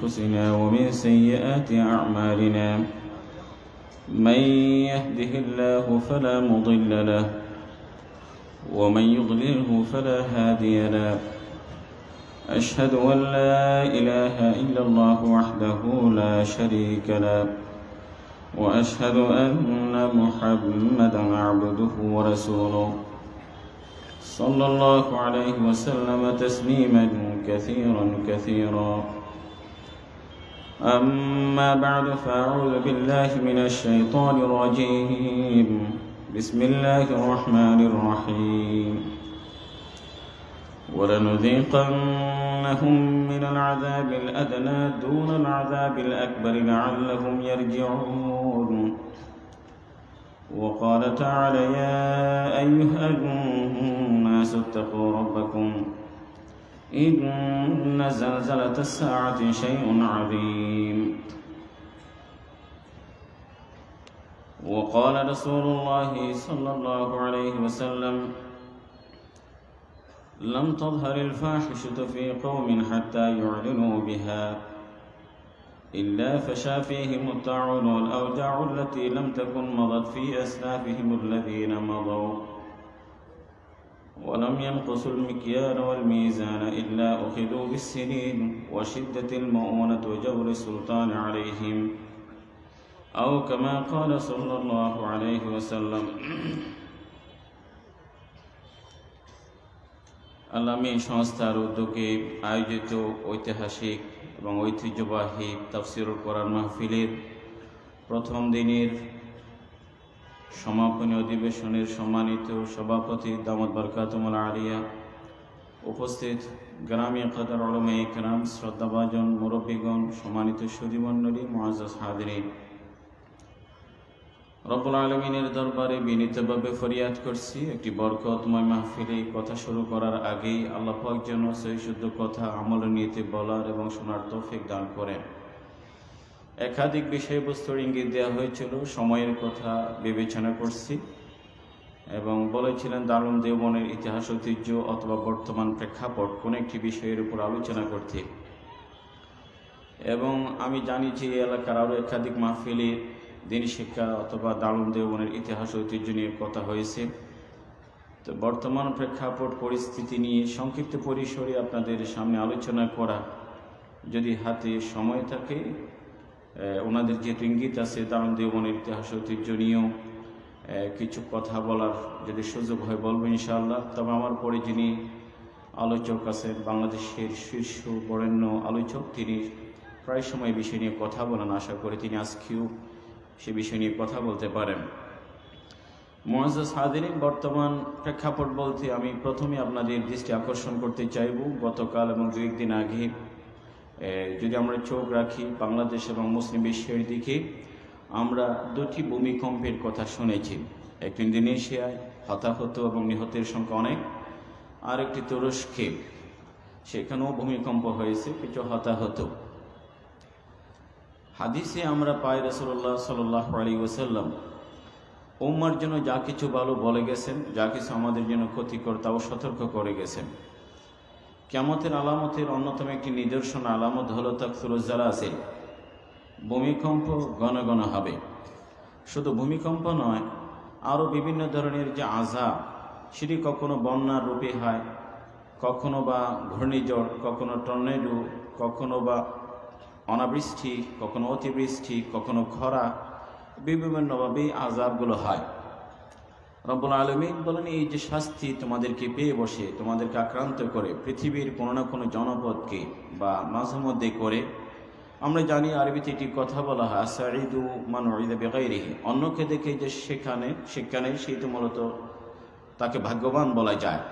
أنفسنا ومن سيئات أعمالنا من يهده الله فلا مضل له ومن يضلله فلا هادي له أشهد أن لا إله إلا الله وحده لا شريك له وأشهد أن محمدا عبده ورسوله صلى الله عليه وسلم تسليما كثيرا كثيرا أما بعد فأعوذ بالله من الشيطان الرجيم بسم الله الرحمن الرحيم ولنذيقنهم من العذاب الأدنى دون العذاب الأكبر لعلهم يرجعون وقال تعالى يا أيها الناس اتقوا ربكم إن زلزلة الساعة شيء عظيم وقال رسول الله صلى الله عليه وسلم لم تظهر الفاحشة في قوم حتى يعلنوا بها إلا فشا فيهم الطاعون والأوجاع التي لم تكن مضت في أسلافهم الذين مضوا ولم ينقصوا المكيال والميزان إلا أخذوا بالسنين وشدة المؤونة وجور السلطان عليهم أو كما قال صلى الله عليه وسلم আল্লামী সংস্থার উদ্যোগে আয়োজিত ঐতিহাসিক এবং ঐতিহ্যবাহী তাফসীরুল কোরআন মাহফিলের প্রথম দিনের সমাপনী অধিবেশনের সম্মানিত সভাপতি দামাত বরকাতুল আলিয়া, উপস্থিত গ্রামীয় কদর উলামায়ে কেরাম, শ্রদ্ধাভাজন মুরব্বীগণ, সম্মানিত সুধীমণ্ডলী, মুআজ্জাজ হাজিরিন, রব্বুল আলামিনের দরবারে বিনীতভাবে ফরিয়াদ করছি একটি বরকতময় মাহফিলে কথা শুরু করার আগেই আল্লাহ পাক যেন সহিহ শুদ্ধ কথা আমল নিয়তে বলার এবং শোনার তৌফিক দান করেন। একাধিক বিষয়বস্তুর ইঙ্গিত দেওয়া হয়েছিল, সময়ের কথা বিবেচনা করছি এবং বলেছিলেন দারুন দেওবনের ইতিহাস ঐতিহ্য অথবা বর্তমান প্রেক্ষাপট কোন একটি বিষয়ের উপর আলোচনা করতে। এবং আমি জানি যে এই এলাকার আরও একাধিক মাহফিলে দিন শিক্ষা অথবা দারুন দেওবনের ইতিহাস ঐতিহ্য নিয়ে কথা হয়েছে। তো বর্তমান প্রেক্ষাপট পরিস্থিতি নিয়ে সংক্ষিপ্ত পরিসরে আপনাদের সামনে আলোচনা করা, যদি হাতে সময় থাকে, ওনাদের যেহেতু ইঙ্গিত আছে দারুন দেওবনের ইতিহাস ঐতিহ্য নিয়েও কিছু কথা বলার যদি সুযোগ হয় বলবো ইনশাআল্লাহ। তবে আমার পরে যিনি আলোচক আছেন, বাংলাদেশের শীর্ষ বরেণ্য আলোচক, তিনি প্রায় সময় বিষয় নিয়ে কথা বলেন, আশা করি তিনি আজকেও সে বিষয় নিয়ে কথা বলতে পারেন। মুআজ্জাজ হাজিরিন, বর্তমান প্রেক্ষাপট বলতে আমি প্রথমে আপনাদের দৃষ্টি আকর্ষণ করতে চাইব গতকাল এবং দু একদিন আগে যদি আমরা চোখ রাখি বাংলাদেশ এবং মুসলিম বিশ্বের দিকে, আমরা দুটি ভূমিকম্পের কথা শুনেছি। একটি ইন্দোনেশিয়ায় হতাহত এবং নিহতের সংখ্যা অনেক, আর একটি তুরস্কে, সেখানেও ভূমিকম্প হয়েছে, কিছু হতাহত। হাদিসে আমরা পাই রাসূলুল্লাহ সাল্লাল্লাহু আলাইহি ওয়াসাল্লাম উম্মার জন্য যা কিছু ভালো বলে গেছেন, যা কিছু আমাদের জন্য ক্ষতিকর তাও সতর্ক করে গেছেন। কিয়ামতের আলামতের অন্যতম একটি নিদর্শন আলামত হলো তাকসুরুজ জালাসিল, ভূমিকম্প ঘন ঘন হবে। শুধু ভূমিকম্প নয়, আরও বিভিন্ন ধরনের যে আযাব, সেটি কখনো বন্যার রূপে হয়, কখনো বা ঘূর্ণিঝড়, কখনো টর্নেডো, কখনো বা অনাবৃষ্টি, কখনো অতিবৃষ্টি, কখনো খরা, বিভিন্নভাবে আযাবগুলো হয়। রব্বুল আলামিন বলেন এই যে শাস্তি তোমাদেরকে পেয়ে বসে, তোমাদেরকে আক্রান্ত করে পৃথিবীর কোনো না কোনো জনপদকে বা মাঝে মধ্যে করে, আমরা জানি আরবিতে একটি কথা বলা হয় আসাইদু মান উইদা বিগাইরিহি, অন্যকে দেখে যে সেখানে সেই তো মূলত তাকে ভাগ্যবান বলা যায়,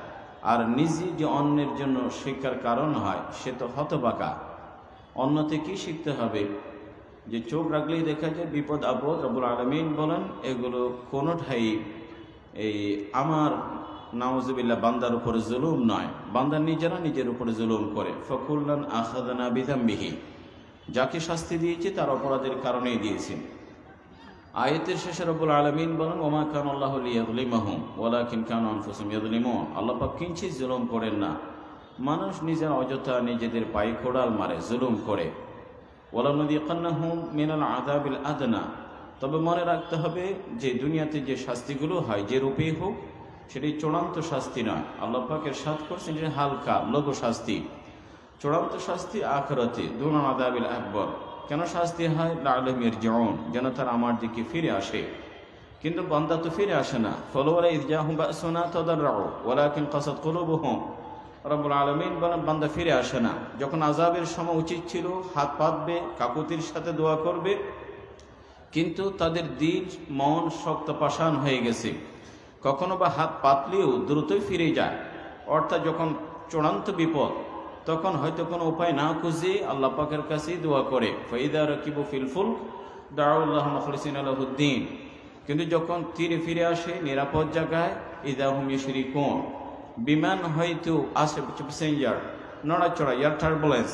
আর নিজে যে অন্যের জন্য শিক্ষার কারণ হয় সে তো হতবাকা। অন্যতে কি শিখতে হবে? যে চোখ রাখলেই দেখা যায় বিপদ আপদ। রব্বুল আলামিন বলেন এগুলো কোনোটাই এই আমার নাউজুবিল্লাহ বান্দার উপরে জুলুম নয়, বান্দা নিজেরা নিজের উপরে জুলুম করে। ফাকুল্লান আখাযনা বিযামবিহি, যাকে শাস্তি দিয়েছে তার অপরাধের কারণেই দিয়েছে। আয়াতের শেষে রব্বুল আলামিন বলেন ওমা কানাল্লাহু লিয়াযলিমাহুম ওয়ালাকিন কানু আনফুসাহুম ইয়াযলিমুন, আল্লাহ পাক কিঞ্চিৎ জুলুম করেন না। মানুষ নিজের অযথা নিজেদের পায়ে কোড়াল মারে, জুলুম করে। ওয়ালানুযিকান্নাহুম মিনাল আযাবিল আদনা, তবে মনে রাখতে হবে যে দুনিয়াতে যে শাস্তিগুলো হয় যে রূপেই হোক সেটি চূড়ান্ত শাস্তি নয়। আল্লাহ পাক ইরশাদ করছেন যে হালকা লঘু শাস্তি। চূড়ান্ত শাস্তি আখিরাতে দুনাল আযাবিল আকবর। কেন শাস্তি হয়? লাআল্লাহুম ইয়ারজিউন, যেন তারা আমার দিকে ফিরে আসে। কিন্তু বান্দা তো ফিরে আসে না। ফালাউলা ইয জাআহুম বা'সুনা তাদাররাউ ওয়ালাকিন কাসাত কুলুবুহুম। রব্বুল আলামিন বলেন বান্দা ফিরে আসে না। যখন আযাবের সময় উচিত ছিল হাত পাতবে, কাকুতির সাথে দোয়া করবে, কিন্তু তাদের দিল মন শক্ত পাষাণ হয়ে গেছে। কখনো বা হাত পাতলেও দ্রুতই ফিরে যায়। অর্থাৎ যখন চূড়ান্ত বিপদ, তখন হয়তো কোনো উপায় না খুঁজে আল্লাহ পাকের কাছেই দোয়া করে। ফাইদা রাকিবু ফিল ফুলক দাউ আল্লাহ মুখলিসিনা লাহুদ্দিন। কিন্তু যখন তীরে ফিরে আসে নিরাপদ জায়গায়, ইযা হুম ইউশরিকুন, বিমান হয়তো আসে প্যাসেঞ্জার নড়াচড়া, এয়ার টার্বুলেন্স,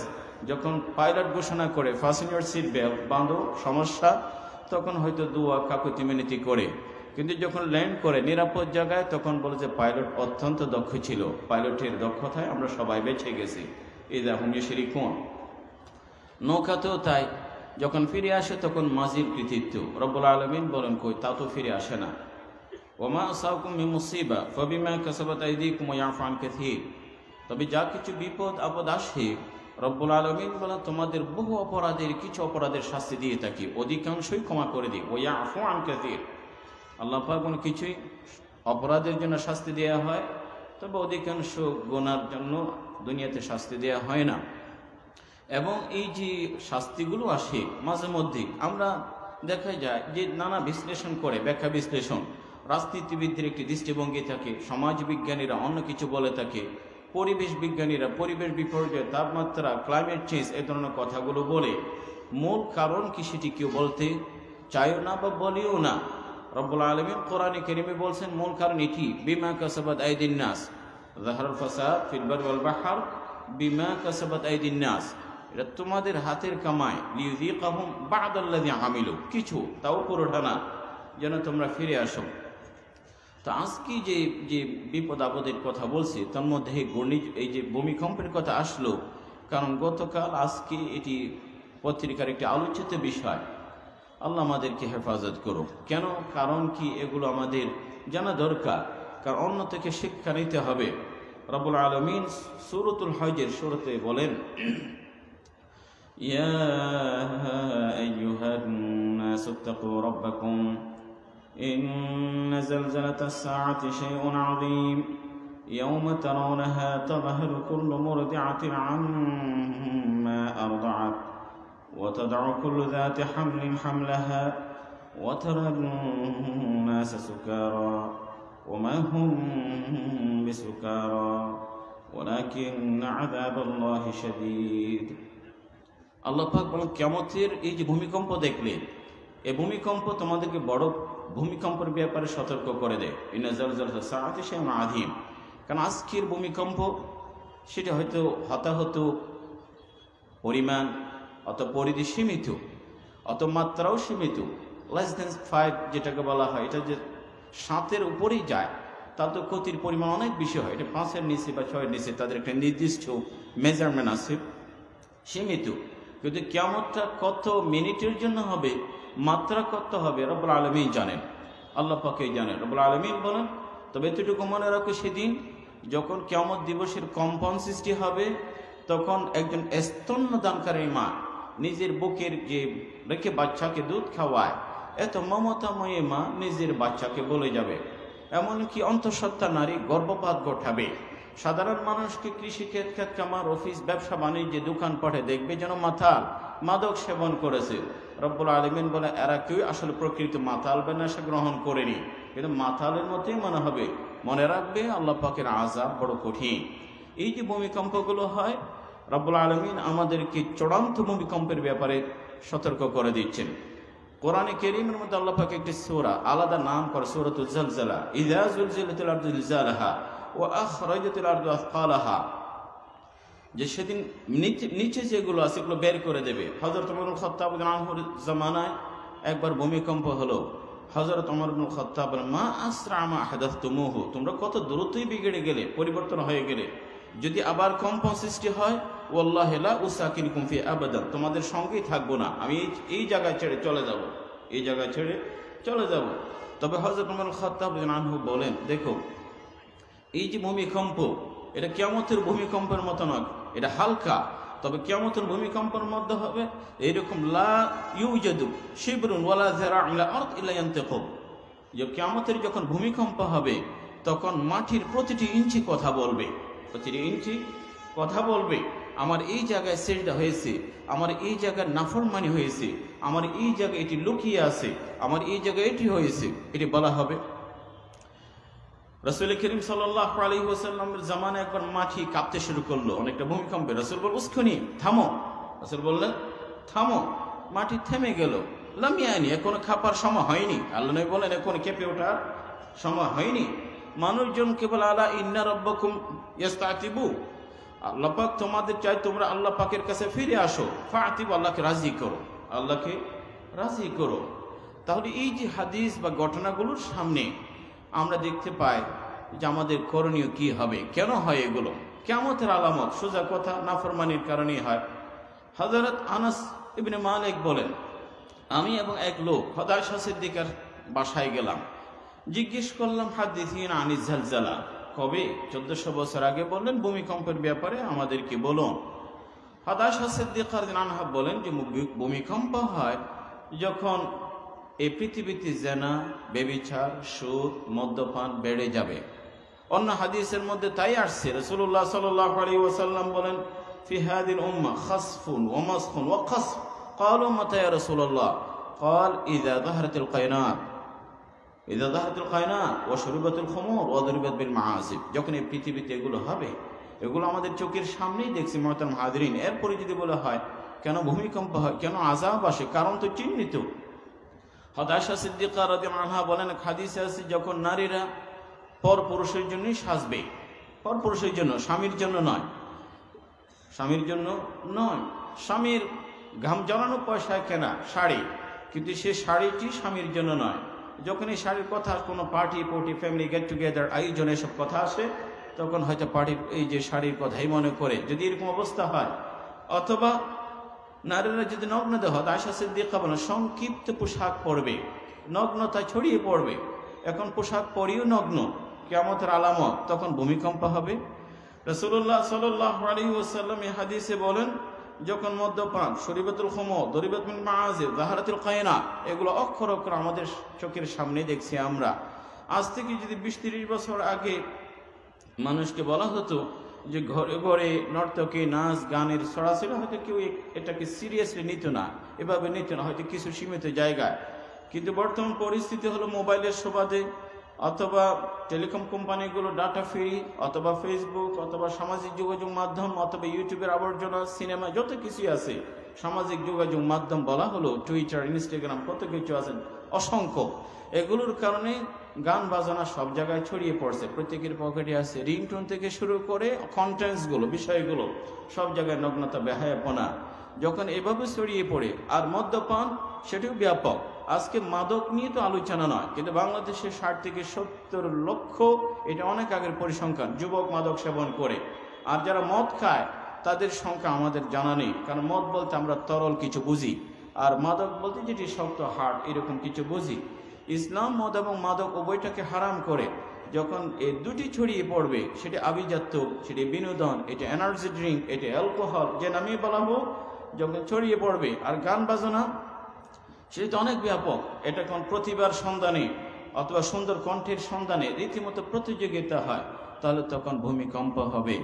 যখন পাইলট ঘোষণা করে ফাস্টেন ইউর সিট বেল্ট, বাঁধো, সমস্যা, তখন হয়তো দোয়া কাকুতি মিনতি করে। কিন্তু যখন ল্যান্ড করে নিরাপদ জায়গায়, তখন বলে যে পাইলট অত্যন্ত দক্ষ ছিল, পাইলটের দক্ষতায় আমরা সবাই বেঁচে গেছি। ইযা হুম ইউশরিকুন। নৌকাতেও তাই, যখন ফিরে আসে তখন মাঝির কৃতিত্ব। রব্বুল আলামিন বলেন কই, তা তো ফিরে আসে না। ওমা আসাকুম মিন মুসিবা ফাবিমা কাসাবাত আইদিকুম ওয়া ইয়াফু আন কাসীর। তবে যা কিছু বিপদ আপদ আসে, রব্বুল আলামিন বলেন তোমাদের বহু অপরাধের কিছু অপরাধের শাস্তি দিয়ে থাকি, অধিকাংশই ক্ষমা করে দিই। ওয়া ইয়াফু আন কাসীর। আল্লাহ পাক বলেন কিছুই অপরাধের জন্য শাস্তি দেওয়া হয়, তবে অধিকাংশ গুনার জন্য দুনিয়াতে শাস্তি দেওয়া হয় না। এবং এই যে শাস্তিগুলো আসে মাঝে মধ্যে আমরা দেখা যায় যে নানা বিশ্লেষণ করে, ব্যাখ্যা বিশ্লেষণ, রাজনীতিবিদদের একটি দৃষ্টিভঙ্গি থাকে, সমাজ বিজ্ঞানীরা অন্য কিছু বলে থাকে, পরিবেশ বিজ্ঞানীরা পরিবেশ বিপর্যয়, তাপমাত্রা, ক্লাইমেট চেঞ্জ এই ধরনের কথাগুলো বলে। মূল কারণ কি সেটি কেউ বলতে চায়ও না বা বলেও না। রব্বুল আলামিন কোরআনে কারীমে বলছেন মূল কারণ এটি, বিমা কাসাবাত আইদিন নাস যাহারুল ফাসাদ ফিল বাররি ওয়াল বাহর বিমা কাসাবাত আইদিন নাস। এটা তোমাদের হাতের কামাই, লিইযিকাহুম বা'দাল্লাযী আমিলু, কিছু তাও পুরোটা না, যেন তোমরা ফিরে আসো। তো আজকে যে যে বিপদ আপদের কথা বলছি তার মধ্যে এই যে ভূমিকম্পের কথা আসলো, কারণ গতকাল আজকে এটি পত্রিকার একটি আলোচিত বিষয়। আল্লাহ আমাদেরকে হেফাজত করুক। কেন, কারণ কি এগুলো আমাদের জানা দরকার, কারণ অন্য থেকে শিক্ষা নিতে হবে। রব্বুল আলামিন সূরাতুল হজের শুরুতে বলেন, ইয়া আইয়ুহান নাসু তাকু রাব্বাকুম ইন্না যালজালাতাস সাআতি শাইউন আযীম ইয়াওমা তারাউনাহা তাযহারু কুল্লু মুরদি'আতিন আম্মা আরদা'আত ওয়া তাদ'উ কুল্লু যাতি হামলিন হামলাহা ওয়া তারান নাসা সুকারা ওয়া মা হুম বিসুকারা ওয়ালাকিন্না আযাবাল্লাহি শাদীদ। আল্লাহ পাক বলেন কিয়ামতের এই যে ভূমিকম্প দেখলে, এই ভূমিকম্প তোমাদেরকে বড় ভূমিকম্পের ব্যাপারে সতর্ক করে দেয়। ইন্না যালজালাতাস সাআতি শাইউন আযীম। কারণ আজকের ভূমিকম্প সেটা হয়তো হতাহত পরিমাণ অত পরিধি সীমিত, অত মাত্রাও সীমিত, লেস দেন 5 যেটাকে বলা হয়, এটা যে 7-এর উপরেই যায় তা তো ক্ষতির পরিমাণ অনেক বেশি হয়। এটা 5-এর নিচে বা 6-এর নিচে তাদের একটা নির্দিষ্ট মেজারমেন্ট আছে, সীমিত। কিন্তু কিয়ামতটা কত মিনিটের জন্য হবে, মাত্রা কত হবে, রব্বুল আলামিন জানেন, আল্লাহ পাকই জানেন। রব্বুল আলামিন বলেন তবে এতটুকু মনে রাখো, সেদিন যখন কিয়ামত দিবসের কম্পন সৃষ্টি হবে, তখন একজন স্তন্যদানকারী মা নিজের বুকের যে রেখে বাচ্চাকে দুধ খাওয়ায়, এত মমতাময়ী মা নিজের বাচ্চাকে বলে যাবে। এমনকি অন্তঃসত্ত্বা নারী গর্ভপাত ঘটাবে। সাধারণ মানুষকে কৃষিক্ষেত, ক্ষেত খামার, অফিস, ব্যবসা বাণিজ্যে, দোকানপাটে দেখবে যেন মাতাল, মাদক সেবন করেছে। রব্বুল আলামিন বলে এরা কেউ আসলে প্রকৃত মাতাল বেনাশা গ্রহণ করেনি, কিন্তু মাতালের মতোই মনে হবে। মনে রাখবে আল্লাহ পাকের আযাব বড় কঠিন। এই যে ভূমিকম্পগুলো হয়, রব্বুল আলামিন আমাদেরকে চূড়ান্ত ভূমিকম্পের ব্যাপারে সতর্ক করে দিচ্ছেন। কোরআনে কারীমের মধ্যে আল্লাহ পাক একটি সূরা আলাদা নাম করে, সূরাতুল জালজালা। ইযা যুলজিলাতিল আরদু জিলজালাহা ওয়া আখরাজাতিল আরদু আথকালাহা, যে সেদিন নিচে যেগুলো আছে এগুলো বের করে দেবে। হযরত ওমর ইবনে খাত্তাব রাদিয়াল্লাহু আনহুর জামানায় একবার ভূমিকম্প হলো। হযরত ওমর ইবনে খাত্তাব বলেন, মা আসরা মা হাদাসতুমুহু, তোমরা কত দ্রুতই বিগড়ে গেলে, পরিবর্তন হয়ে গেলে। যদি আবার কম্পন সৃষ্টি হয় ওয়াল্লাহি লা উসাকিনুকুম ফি আবাদান, তোমাদের সঙ্গেই থাকবো না, আমি এই জায়গায় ছেড়ে চলে যাব, এই জায়গায় ছেড়ে চলে যাব। তবে হযরত ওমর খাত্তাব রাদিয়াল্লাহু আনহু বলেন, দেখো এই যে ভূমিকম্প, এটা কিয়ামতের ভূমিকম্পের মতো নয়, এটা হালকা, তবে কিয়ামতের ভূমিকম্পের মধ্যে হবে এইরকম লা ইউজাদু শিবরুন ওয়ালা যারা'উন ইলা আরদ ইল্লা ইয়ানতাকুব, যে কিয়ামতের যখন ভূমিকম্প হবে তখন মাটির প্রতিটি ইঞ্চি কথা বলবে, প্রতিটি ইঞ্চি কথা বলবে, আমার এই জায়গায় সেজদা হয়েছে, আমার এই জায়গায় নাফরমানি হয়েছে, আমার এই জায়গায় এটি লুকিয়ে আছে, আমার এই জায়গায় এটি হয়েছে, এটি বলা হবে। রাসূল করিম সাল্লাল্লাহু আলাইহি ওয়াসাল্লামের জামানায় একবার মাটি কাঁপতে শুরু করলো অনেকটা ভূমিকম্পে। রাসূল বললেন, উস্কুনি, থামো। রাসূল বললেন, থামো। মাটি থেমে গেল। লাম ইয়ানি, এখনো কাঁপার সময় হয়নি। আল্লাহ নবী বলেন, এখন কেঁপে ওঠার সময় হয়নি। মানুষজন কেবল আলা ইন্না রাব্বাকুম ইস্তাতিবু, আল্লাহ পাক তোমাদের চাই তোমরা আল্লাহ পাকের কাছে ফিরে আসো, ফাতিবু, আল্লাহকে রাজি করো, আল্লাহকে রাজি করো। তাহলে এই যে হাদিস বা ঘটনাগুলোর সামনে আমরা দেখতে পাই যে আমাদের করণীয় কি হবে, কেন হয় এগুলো, কিয়ামতের আলামত, সোজা কথা নাফরমানির কারণেই হয়। হযরত আনাস ইবনে মালিক বলেন, আমি এবং এক লোক আয়েশা সিদ্দিকার বাসায় গেলাম, জিজ্ঞেস করলাম হাদিসিন আনিজ জালজালা, কবে? 1400 বছর আগে। বললেন, ভূমিকম্পের ব্যাপারে আমাদেরকে বলুন। আয়েশা সিদ্দিকা রাদিয়াল্লাহু আনহা বলেন যে ভূমিকম্প হয় যখন এই পৃথিবীতে জেনা, ব্যভিচার, সুদ, মদ্যপান বেড়ে যাবে। অন্য হাদিসের মধ্যে তাই আসছে, রাসূলুল্লাহ সাল্লাল্লাহু আলাইহি ওয়াসাল্লাম বলেন, ফি হাদিল উম্মাহ খাসফুন ওয়া মাসখুন ওয়া খাসফ, ক্বালু মাতা ইয়া রাসূলুল্লাহ? ক্বাল ইযা যাহারাতিল কায়নাত, ইযা যাহারাতিল কায়নাত ওয়া শুরিবাতিল খুমুর ওয়া দুরিবাত বিল মাআসিব। যখন এই পৃথিবীতে এগুলো হবে, এগুলো আমাদের চোখের সামনেই দেখছি মুহতারাম হাজিরিন। এরপরে যদি বলা হয় কেন ভূমিকম্প হয়, কেন আযাব আসে, কারণ তো চিহ্নিত। আয়েশা সিদ্দিকা রাদিয়াল্লাহু আনহা বলেন, হাদিসে আছে যখন নারীরা পর পুরুষের জন্যই সাজবে, পর পুরুষের জন্য, স্বামীর জন্য নয়, স্বামীর জন্য নয়। স্বামীর ঘাম জ্বালানো পয়সায় কেনা শাড়ি, কিন্তু সে শাড়িটি স্বামীর জন্য নয়। যখন এই শাড়ির কথা কোনো পার্টি, ফ্যামিলি গেট টুগেদার, আয়োজনে এসব কথা আসে, তখন হয়তো পার্টির এই যে শাড়ির কথাই মনে করে, যদি এরকম অবস্থা হয়। অথবা নারীরা যদি নগ্ন দেহ, আয়েশা সিদ্দিকা বলেন, সংক্ষিপ্ত পোশাক পরবে, নগ্নতা ছড়িয়ে পড়বে। এখন পোশাক পরিও নগ্ন, কিয়ামতের আলামত, তখন ভূমিকম্প হবে। রাসূলুল্লাহ সাল্লাল্লাহু আলাইহি ওয়াসাল্লাম এই হাদিসে বলেন, যখন মদ্যপান, শুরিবাতুল খুমুর, দুরিবাত বিল মাআসিব, যাহারাতুল কায়নাত, এগুলো অক্ষর অক্ষর আমাদের চোখের সামনে দেখছি আমরা। আজ থেকে যদি 20-30 বছর আগে মানুষকে বলা হতো যে ঘরে ঘরে নর্তকী, নাচ গানের ছড়াছিল, হয়তো কেউ এটাকে সিরিয়াসলি নিত না, এভাবে নিত না, হয়তো কিছু সীমিত জায়গায়। কিন্তু বর্তমান পরিস্থিতি হলো মোবাইলের সুবাদে, অথবা টেলিকম কোম্পানিগুলো ডাটা ফ্রি, অথবা ফেসবুক, অথবা সামাজিক যোগাযোগ মাধ্যম, অথবা ইউটিউবের আবর্জনা, সিনেমা, যত কিছু আছে সামাজিক যোগাযোগ মাধ্যম বলা হলো, টুইটার, ইনস্টাগ্রাম, কত কিছু আছে অসংখ্য। এগুলোর কারণে গান বাজনা সব জায়গায় ছড়িয়ে পড়ছে, প্রত্যেকের পকেটে আছে, রিংটোন থেকে শুরু করে কন্টেন্টসগুলো, বিষয়গুলো সব জায়গায় নগ্নতা, বেহায়াপনা যখন এভাবে ছড়িয়ে পড়ে। আর মদ্যপান, সেটাও ব্যাপক। আজকে মাদক নিয়ে তো আলোচনা নয়, কিন্তু বাংলাদেশে 60 থেকে 70 লক্ষ, এটা অনেক আগের পরিসংখ্যান, যুবক মাদক সেবন করে। আর যারা মদ খায় তাদের সংখ্যা আমাদের জানা নেই, কারণ মদ বলতে আমরা তরল কিছু বুঝি, আর মাদক বলতে যেটি শক্ত, হার্ড, এরকম কিছু বুঝি। ইসলাম মদ এবং মাদক উভয়টাকে হারাম করে। যখন এই দুটি ছড়িয়ে পড়বে, সেটি আভিজাত্য, সেটি বিনোদন, এটা এনার্জি ড্রিঙ্ক, এটা অ্যালকোহল, যে নামে বলা হোক, যখন ছড়িয়ে পড়বে। আর গান বাজনা, সেটা তো অনেক ব্যাপক। এটা কোন প্রতিভার সন্ধানে অথবা সুন্দর কণ্ঠের সন্ধানে রীতিমতো প্রতিযোগিতা হয়, তাহলে তখন ভূমিকম্প হবে।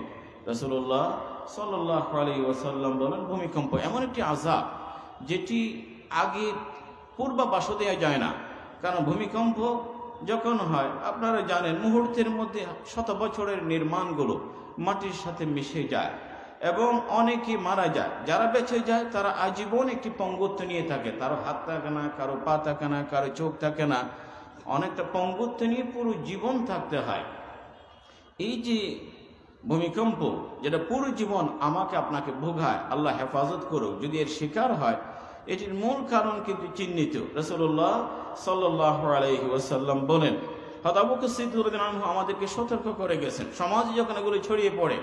রাসূলুল্লাহ সাল্লাল্লাহু আলাইহি ওয়াসাল্লাম বলেন, ভূমিকম্প এমন একটি আযাব যেটি আগে পূর্বাভাস দেওয়া যায় না। কারণ ভূমিকম্প যখন হয়, আপনারা জানেন, মুহূর্তের মধ্যে শত বছরের নির্মাণগুলো মাটির সাথে মিশে যায় এবং অনেকে মারা যায়। যারা বেঁচে যায় তারা আজীবন একটি পঙ্গুত্ব নিয়ে থাকে, কারো হাত থাকে না, কারো পা থাকে না, কারো চোখ থাকে না, অনেকটা পঙ্গুত্ব নিয়ে পুরো জীবন থাকতে হয়। এই যে ভূমিকম্প, যেটা পুরো জীবন আমাকে আপনাকে ভোগায়, আল্লাহ হেফাজত করুক, যদি এর শিকার হয়, এটির মূল কারণ কিন্তু চিহ্নিত। রাসূলুল্লাহ সাল্লাল্লাহু আলাইহি ওয়াসাল্লাম বলেন, হযরত আবু বকর সিদ্দিক রাদিয়াল্লাহু আনহু আমাদেরকে সতর্ক করে গেছেন, সমাজে যখন এগুলো ছড়িয়ে পড়ে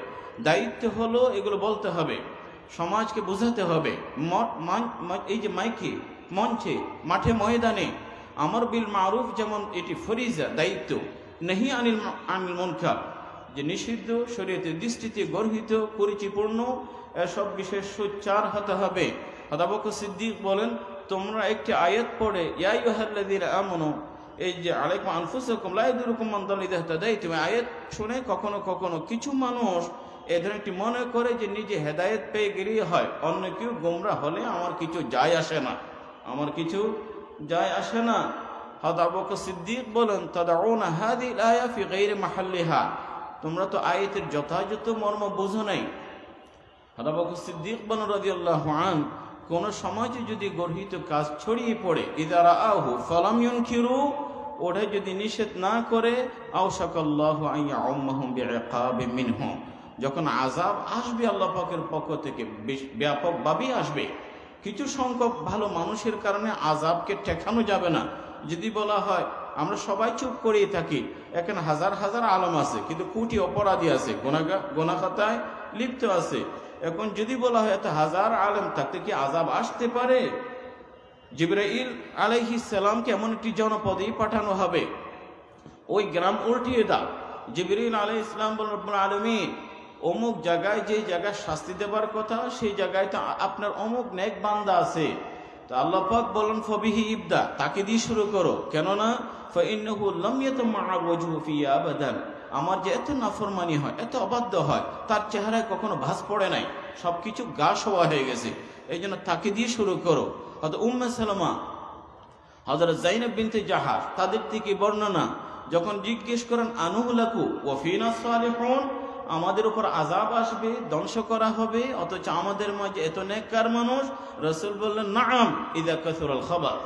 দায়িত্ব হলো এগুলো বলতে হবে, সমাজকে বোঝাতে হবে। এই যে মাইকে, মঞ্চে, মাঠে, ময়দানে আমর বিল মারুফ যেমন এটি ফরিজা, দায়িত্ব, নাহি আনিল মুনকার যে নিষিদ্ধ, শরীয়তের দৃষ্টিতে গর্হিত, কুরুচিপূর্ণ এসব বিষয়ে সোচ্চার হতে হবে। আবু বকর সিদ্দিক বলেন, তোমরা একটি আয়াত পড়ে ইয়া আইয়ুহাল্লাযীনা আমানু, এই যে আলাইকুম আনফুসাকুম লা ইয়াদুরুকুম মান দাল্লা ইযা ইহতাদাইতুম, আয়াত শুনে কখনো কখনো কিছু মানুষ এ ধরনের একটি মনে করে যে নিজে হেদায়েত পেয়ে গেলেই হয়, অন্য কেউ গোমরা হলে আমার কিছু যায় আসে না, আমার কিছু যায় আসে না। আবু বকর সিদ্দিক বলেন, তাদাউনা হাযিহিল আয়া ফি গায়রি মাহাল্লিহা, তোমরা তো আয়াতের যথাযথ মর্ম বোঝো নাই। আবু বকর সিদ্দিক বলেন রাদিয়াল্লাহু আনহু, কোন সমাজে যদি গর্হিত কাজ ছড়িয়ে পড়ে, ইযা রাআহু ফালাম ইউনকিরু, ওটা যদি নিষেধ না করে, আওশাকাল্লাহু আন ইয়াউম্মাহুম বিইকাবিন মিনহু, যখন আযাব আসবে আল্লাহ পাকের পক্ষ থেকে ব্যাপকভাবেই আসবে। কিছু সংখ্যক ভালো মানুষের কারণে আযাবকে ঠেকানো যাবে না। যদি বলা হয় আমরা সবাই চুপ করেই থাকি, এখানে হাজার হাজার আলেম আছে কিন্তু কোটি অপরাধী আছে, গুনাহ খাতায় লিপ্ত আছে, এখন যদি বলা হয় এত হাজার আলেম থাকতে কি আযাব আসতে পারে? জিবরাইল আলাইহিস সালামকে এমন একটি জনপদেই পাঠানো হবে, ওই গ্রাম উল্টিয়ে দাও। জিবরাইল আলাইহিস সালাম বলেন, রব্বুল আলামিন অমুক জায়গায় যে জায়গায় শাস্তি দেবার কথা, সেই জায়গায় তো আপনার অমুক নেক বান্দা আছে। তো আল্লাহ পাক বলেন, ফবিহি ইবদা, তাকে দিয়ে শুরু করো, কেননা ফাইন্নাহু লাম ইয়াতামা ওয়াজহু ফি আবাদান, আমার যে এত নাফরমানি হয়, এত অবাধ্য হয়, তার চেহারায় কখনো ভাঁজ পড়ে নাই, সবকিছু গা সওয়া হয়ে গেছে, এই জন্য তাকে দিয়ে শুরু করো। হযরত উম্মে সালামা, হযরত যায়েনব বিনতে জাহাশ, তাদের থেকে বর্ণনা, যখন জিজ্ঞেস করেন আনুহুলাকু ওয়া ফিনা সালিহুন, আমাদের উপর আযাব আসবে, ধ্বংস করা হবে, অথচ আমাদের মাঝে এত নেককার মানুষ। রাসূল বললেন, নাআম ইযা কাসুরাল খাবাত,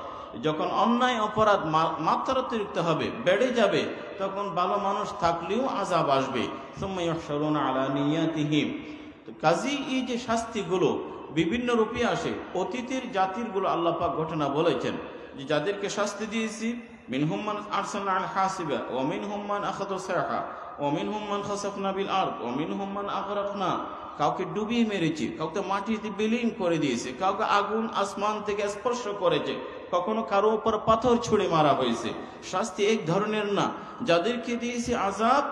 যখন অন্যায় অপরাধ মাত্রাতিরিক্ত হবে, বেড়ে যাবে, তখন ভালো মানুষ থাকলেও আযাব আসবে। সুম্মা ইউহশারুনা আলা নিয়াতিহিম, তো কাজী এই যে শাস্তিগুলো বিভিন্ন রূপে আসে, অতীতের জাতিরগুলো আল্লাহ পাক ঘটনা বলেছেন যে যাদেরকে শাস্তি দিয়েছি, মিনহুম মান আরসালনা আল হাসিবা ওয়া মিনহুম মান আখাযা সাইহা ওয়া মিনহুম মান খাসাফনা বিল আরদ ওয়া মিনহুম মান আগরাকনা, কাউকে ডুবিয়ে মেরেছি, কাউকে মাটিতে বিলীন করে দিয়েছে, কাউকে আগুন আসমান থেকে স্পর্শ করেছে, কখনো কারো উপর পাথর ছুঁড়ে মারা হয়েছে। শাস্তি এক ধরনের না, যাদেরকে দিয়েছে আযাব,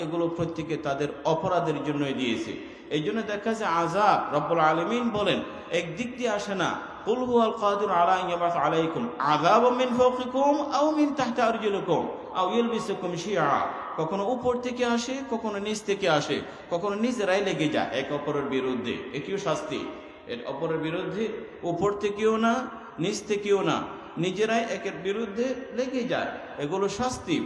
এগুলো প্রত্যেকে তাদের অপরাধের জন্যই দিয়েছে। এই জন্য দেখা যায় আযাব রব্বুল আলামিন বলেন একদিক দিয়ে আসে না, কুল হুয়াল কাদিরু আলা আন ইয়াবাস আলাইকুম আযাবাম মিন ফাওকিকুম আও মিন তাহতি আরজুলিকুম আও ইলবিসুকুম শিয়া, কখনো উপর থেকে আসে, কখনো নিচ থেকে আসে, কখনো নিজেরাই লেগে যায় এক অপরের বিরুদ্ধে, এটিও শাস্তি। এর অপরের বিরুদ্ধে উপর থেকেও না, নিচ থেকেও না, নিজেরাই একের বিরুদ্ধে লেগে যায়, এগুলো শাস্তি।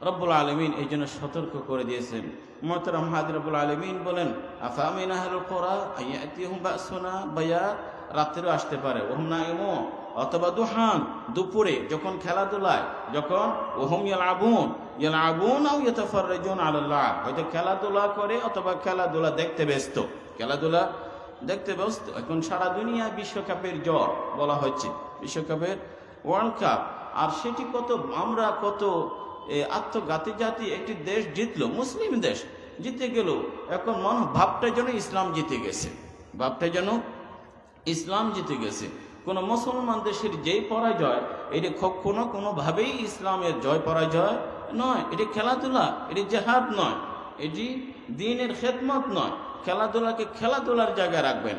রব্বুল আলামিন এই জন্য সতর্ক করে দিয়েছেন। মুহতারাম হাজির, রব্বুল আলামিন বলেন, আফামিন আহলুল কুরা আয়াতিহুম বাসুনা বায়াত, রাত্রেও আসতে পারে, ওহুম নাইমুন, অথবা দুহান, দুপুরে যখন খেলাধুলায়, যখন ওহুম ইয়ালআবুন আও ইয়াতাফাররাজুন আলাল্লাহ, হয়তো খেলাধুলা করে অথবা খেলাধুলা দেখতে ব্যস্ত, খেলাধুলা দেখতে ব্যস্ত। এখন সারা দুনিয়া বিশ্বকাপের জ্বর বলা হচ্ছে, বিশ্বকাপের ওয়ার্ল্ড কাপ, আর সেটি কত আমরা কত আত্মঘাতী জাতি একটি দেশ জিতলো, মুসলিম দেশ জিতে গেল, এখন ভাবটা যেন ইসলাম জিতে গেছে, ভাবটা যেন ইসলাম জিতে গেছে। কোনো মুসলমান দেশের যেই পরাজয়, এটি কখনো কোনোভাবেই ইসলামের জয় পরাজয় নয়, এটি খেলাধুলা, এটি জিহাদ নয়, এটি দ্বীনের খেদমত নয়। খেলাধুলাকে খেলাধুলার জায়গায় রাখবেন,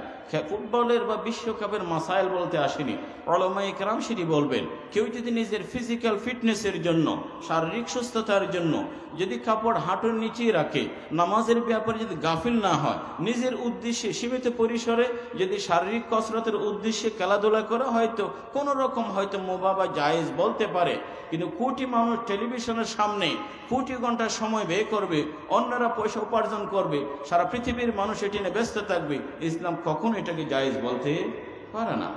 ফুটবলের বা বিশ্বকাপের মাসাইল বলতে আসেনি, উলামায়ে কেরাম সেটি বলবেন। কেউ যদি নিজের ফিজিক্যাল ফিটনেসের জন্য, শারীরিক সুস্থতার জন্য যদি কাপড় হাঁটুর নিচেই রাখে, নামাজের ব্যাপারে যদি গাফিল না হয়, নিজের উদ্দেশ্যে সীমিত পরিসরে যদি শারীরিক কসরতের উদ্দেশ্যে খেলাধুলা করে, হয়তো কোনো রকম হয়তো মুবাহ জায়েজ বলতে পারে। কিন্তু কোটি মানুষ টেলিভিশনের সামনে কোটি ঘন্টা সময় ব্যয় করবে, অন্যরা পয়সা উপার্জন করবে, সারা পৃথিবীর মানুষ এটি নিয়ে ব্যস্ত থাকবে, ইসলাম কখনো এটাকে জায়েজ বলতে পারে না,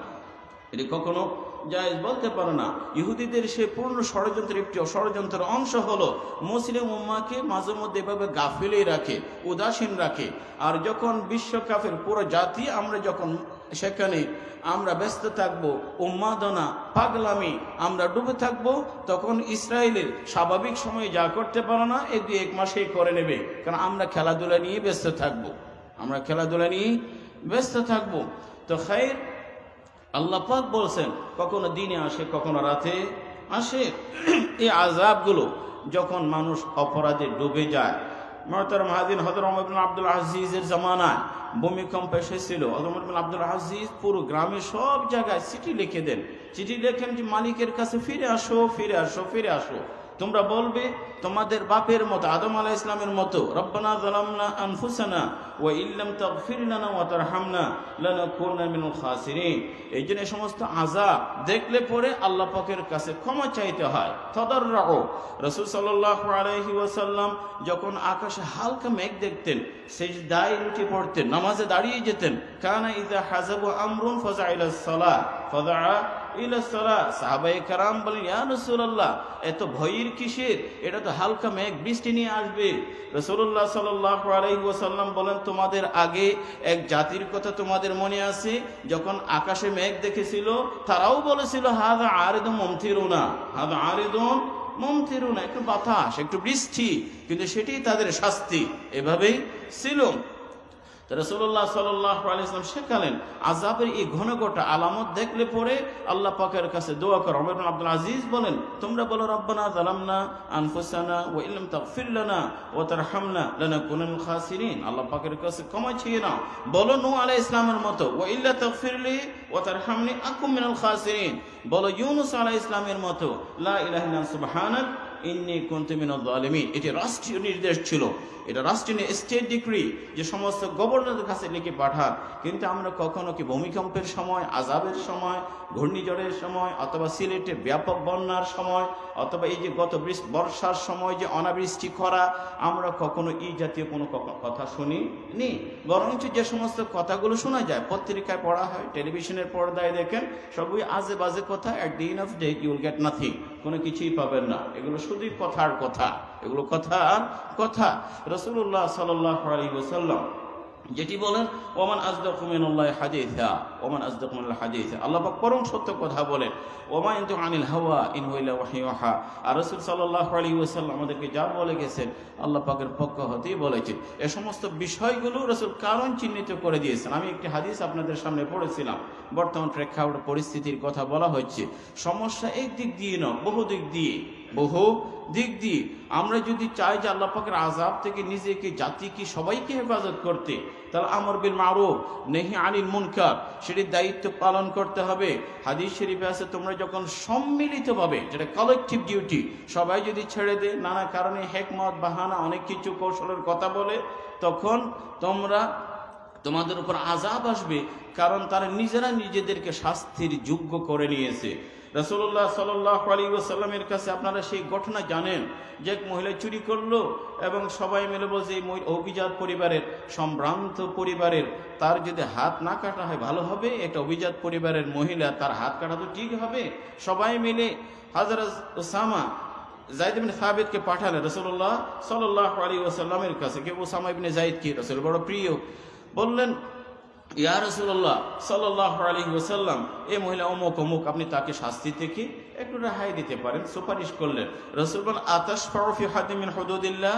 এটি কখনো জায়েজ বলতে পারে না। ইহুদিদের সে পূর্ণ ষড়যন্ত্রের একটি ষড়যন্ত্রের অংশ হলো মুসলিম উম্মাহকে মাঝে মধ্যে এভাবে গাফিলেই রাখে, উদাসীন রাখে। আর যখন বিশ্বকাপের পুরো জাতি আমরা যখন সেখানে আমরা ব্যস্ত থাকবো, উন্মাদনা পাগলামি আমরা ডুবে থাকবো, তখন ইসরায়েলের স্বাভাবিক সময়ে যা করতে পারে না এই 2-1 মাসেই করে নেবে। কারণ আমরা খেলাধুলা নিয়ে ব্যস্ত থাকবো, আমরা খেলাধুলা নিয়ে ব্যস্ত থাকবো। তো খায়ের আল্লাহ পাক বলছেন কখনো দিনে আসে কখনো রাতে আসে। এই আযাবগুলো যখন মানুষ অপরাধে ডুবে যায়, মুহতারাম হাজির, হযরত ওমর ইবনে আব্দুল আজিজের জামানায় ভূমিকম্প এসেছিল। ওমর ইবনে আব্দুল আজিজ পুরো গ্রামে সব জায়গায় চিঠি লিখে দেন, চিঠি লেখেন যে মালিকের কাছে ফিরে আসো, ফিরে আসো, ফিরে আসো। তোমরা বলবে তোমাদের বাপের মতো আদম আলাইহিস সালামের মতো, রব্বানা যালামনা আনফুসানা ওয়া ইল্লাম তাগফির লানা ওয়া তারহামনা লানাকুনা মিনাল খাসিরিন। এই জন্য সমস্ত আযাব দেখলে পরে আল্লাহ পাকের কাছে ক্ষমা চাইতে হয়। তাদাররু রাসূল সাল্লাল্লাহু আলাইহি ওয়াসাল্লাম যখন আকাশে হালকা মেঘ দেখতেন সিজদায় লুটিয়ে পড়তেন, নামাজে দাঁড়িয়ে যেতেন। কানা ইযা হাযাবু আমরুন ফাযা ইলাস সালাহ ফাযা ইলা সালাহ। সাহাবায়ে কেরাম বলেন, ইয়া রাসূলুল্লাহ এত ভয়ের কিসের, এটা তো হালকা মেঘ বৃষ্টি নিয়ে আসবে। রাসূলুল্লাহ সাল্লাল্লাহু আলাইহি ওয়াসাল্লাম বলেন, তোমাদের আগে এক জাতির কথা তোমাদের মনে আছে, যখন আকাশে মেঘ দেখেছিল তারাও বলেছিল হাযা আরিদুম মুমতিরুনা, হাযা আরিদুম মুমতিরুনা, একটু বাতাস একটু বৃষ্টি, কিন্তু সেটাই তাদের শাস্তি। এভাবেই ছিল। রাসূলুল্লাহ সাল্লাল্লাহু আলাইহি ওয়াসাল্লাম শেখালেন আযাবের এই ঘন ঘটা আলামত দেখলে পরে আল্লাহ পাকের কাছে দোয়া করো। ওমর ইবনে আব্দুল আজিজ বলেন, তোমরা বলো রব্বানা যালামনা আনফুসানা ওয়া ইল্লাম তাগফির লানা ওয়া তারহামনা লানাকুনা মিনাল খাসিরিন। আল্লাহ পাকের কাছে ক্ষমা চেয়ে নাও। বলো নূহ আলাইহিস সালামের মতো ওয়া ইল্লা তাগফিরলি ওয়া তারহামনি আকুম মিনাল খাসিরিন। বলো ইউনূস আলাইহিস সালামের মতো লা ইলাহা ইল্লা সুবহানাক ইন্নী কুনতু মিনাজ জালিমিন। এটি রাষ্ট্রীয় নির্দেশ ছিল, এটা রাষ্ট্রীয় স্টেট ডিক্রি যে সমস্ত গভর্নরের কাছে লিখে পাঠান। কিন্তু আমরা কখনো কি ভূমিকম্পের সময়, আযাবের সময়, ঘূর্ণিঝড়ের সময়, অথবা সিলেটে ব্যাপক বন্যার সময়, অথবা এই যে গত বর্ষার সময় যে অনাবৃষ্টি খরা, আমরা কখনো এই জাতীয় কোনো কথা শুনিনি। বরঞ্চ যে সমস্ত কথাগুলো শোনা যায়, পত্রিকায় পড়া হয়, টেলিভিশনের পর্দায় দেখেন, সবই আজে বাজে কথা। At the end of day you will get nothing, কোনো কিছুই পাবেন না। এগুলো শুধুই কথার কথা, এগুলো কথার কথা। রাসূলুল্লাহ সাল্লাল্লাহু আলাইহি ওয়াসাল্লাম যেটি বলেন, ওমান আসদাকু মিনাল্লাহি হাদীসা, ওমান আসদাকু মিনাল্লাহি হাদীসা, আল্লাহ পাক পরম সত্য কথা বলেন। ওমা ইয়ানতিকু আনিল হাওয়া ইন হুয়া ইল্লা ওয়াহয়ুন ইউহা। আর রাসূল সাল্লাল্লাহু আলাইহি ওয়াসাল্লাম আমাদেরকে যা বলে গেছেন আল্লাহ পাকের পক্ষ হতেই বলেছেন। এই সমস্ত বিষয়গুলো রাসূল কারণ চিহ্নিত করে দিয়েছেন। আমি একটি হাদিস আপনাদের সামনে পড়েছিলাম। বর্তমান প্রেক্ষাপট পরিস্থিতির কথা বলা হচ্ছে। সমস্যা এক দিক দিয়ে নয়, বহু দিক দিয়ে, বহু দিক দিয়ে। আমরা যদি চাই যে আল্লাহ পাকের আযাব থেকে নিজেকে, জাতিকে, সবাইকে হেফাজত করতে, তাহলে আমর বিল মারুফ নেহি আনিল মুনকার সেটির দায়িত্ব পালন করতে হবে। হাদিস শরীফে আছে, তোমরা যখন সম্মিলিতভাবে, যেটা কালেকটিভ ডিউটি, সবাই যদি ছেড়ে দেয়, নানা কারণে হেকমত বাহানা অনেক কিছু কৌশলের কথা বলে, তখন তোমাদের উপর আযাব আসবে। কারণ তারা নিজেরা নিজেদেরকে শাস্তির যোগ্য করে নিয়েছে। রাসূলুল্লাহ সাল্লাল্লাহু আলাইহি ওয়াসাল্লামের কাছে আপনারা সেই ঘটনা জানেন যে এক মহিলা চুরি করলো এবং সবাই মিলে বলছে এই অভিজাত পরিবারের, সম্ভ্রান্ত পরিবারের, তার যদি হাত না কাটা হয় ভালো হবে। এটা অভিজাত পরিবারের মহিলা, তার হাত কাটা তো ঠিক হবে। সবাই মিলে হযরত উসামা যায়েদ ইবনে সাবিতকে পাঠালেন রাসূলুল্লাহ সাল্লাল্লাহু আলাইহি ওয়াসাল্লামের কাছে। কে উসামা ইবনে যায়েদকে রাসূল বড় প্রিয়। বললেন, ইয়া রাসূলুল্লাহ সাল্লাল্লাহু আলাইহি ওয়াসাল্লাম, এই মহিলা অমুক অমুক, আপনি তাকে শাস্তি থেকে একটু রেহাই দিতে পারেন, সুপারিশ করলেন। রাসূল বলেন, আতাশফাউ ফি হাদ্দিন মিন হুদুদিল্লাহ।